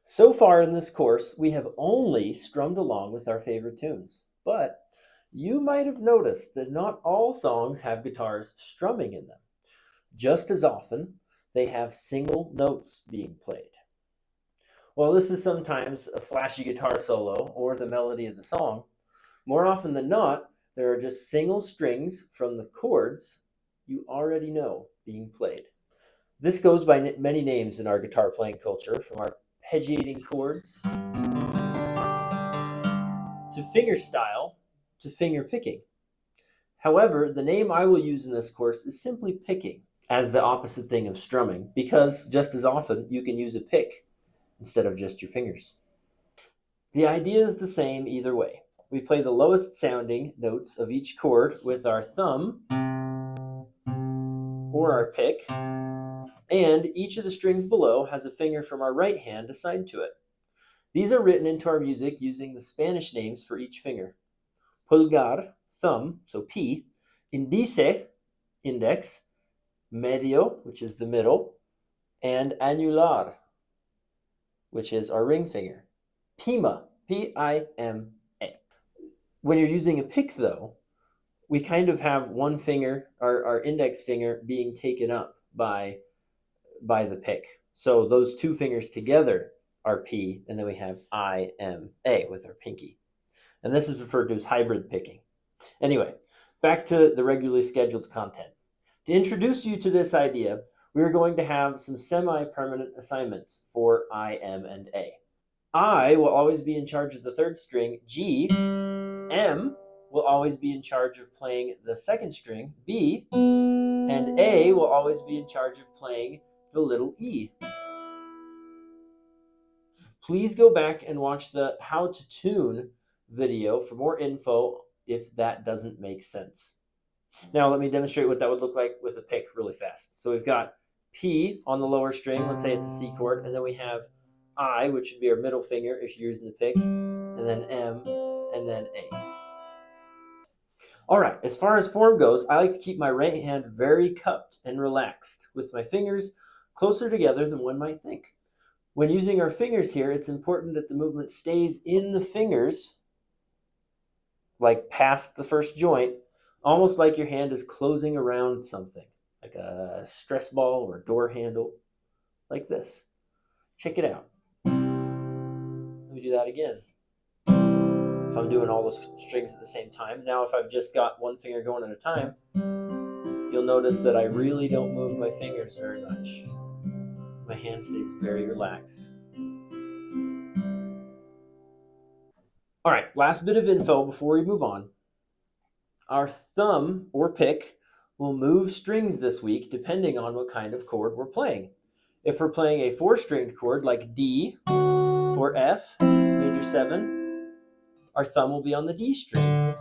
So far in this course, we have only strummed along with our favorite tunes, but you might have noticed that not all songs have guitars strumming in them. Just as often, they have single notes being played. While this is sometimes a flashy guitar solo or the melody of the song, more often than not, there are just single strings from the chords you already know being played. This goes by many names in our guitar playing culture, from arpeggiating chords to fingerstyle to finger picking. However, the name I will use in this course is simply picking, as the opposite thing of strumming, because just as often you can use a pick instead of just your fingers. The idea is the same either way. We play the lowest sounding notes of each chord with our thumb or our pick, and each of the strings below has a finger from our right hand assigned to it. These are written into our music using the Spanish names for each finger. Pulgar, thumb, so P, indice, index, medio, which is the middle, and anular, which is our ring finger. Pima, P-I-M-A. When you're using a pick, though, we kind of have one finger, our index finger, being taken up by the pick. So those two fingers together are P, and then we have I-M-A with our pinky. And this is referred to as hybrid picking. Anyway, back to the regularly scheduled content. To introduce you to this idea, we are going to have some semi-permanent assignments for I, M, and A. I will always be in charge of the third string, G. M will always be in charge of playing the second string, B. And A will always be in charge of playing the little E. Please go back and watch the How to Tune video for more info if that doesn't make sense. Now let me demonstrate what that would look like with a pick really fast. So we've got P on the lower string, let's say it's a C chord, and then we have I, which would be our middle finger if you're using the pick, and then M, and then A. All right, as far as form goes, I like to keep my right hand very cupped and relaxed, with my fingers closer together than one might think. When using our fingers here, it's important that the movement stays in the fingers, like past the first joint, almost like your hand is closing around something, like a stress ball or a door handle, like this. Check it out. Let me do that again. If I'm doing all those strings at the same time. Now, if I've just got one finger going at a time, you'll notice that I really don't move my fingers very much. My hand stays very relaxed. All right, last bit of info before we move on. Our thumb or pick will move strings this week depending on what kind of chord we're playing. If we're playing a 4-stringed chord like D or F, major 7, our thumb will be on the D string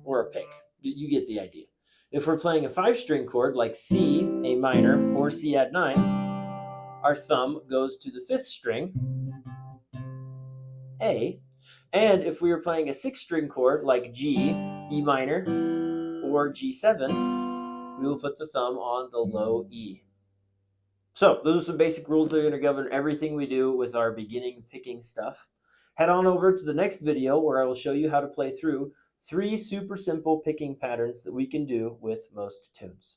or a pick. You get the idea. If we're playing a 5-string chord like C, A minor, or C add 9, our thumb goes to the 5th string, A. And if we were playing a 6-string chord like G, E minor, or G7, we will put the thumb on the low E. So those are some basic rules that are going to govern everything we do with our beginning picking stuff. Head on over to the next video where I will show you how to play through 3 super simple picking patterns that we can do with most tunes.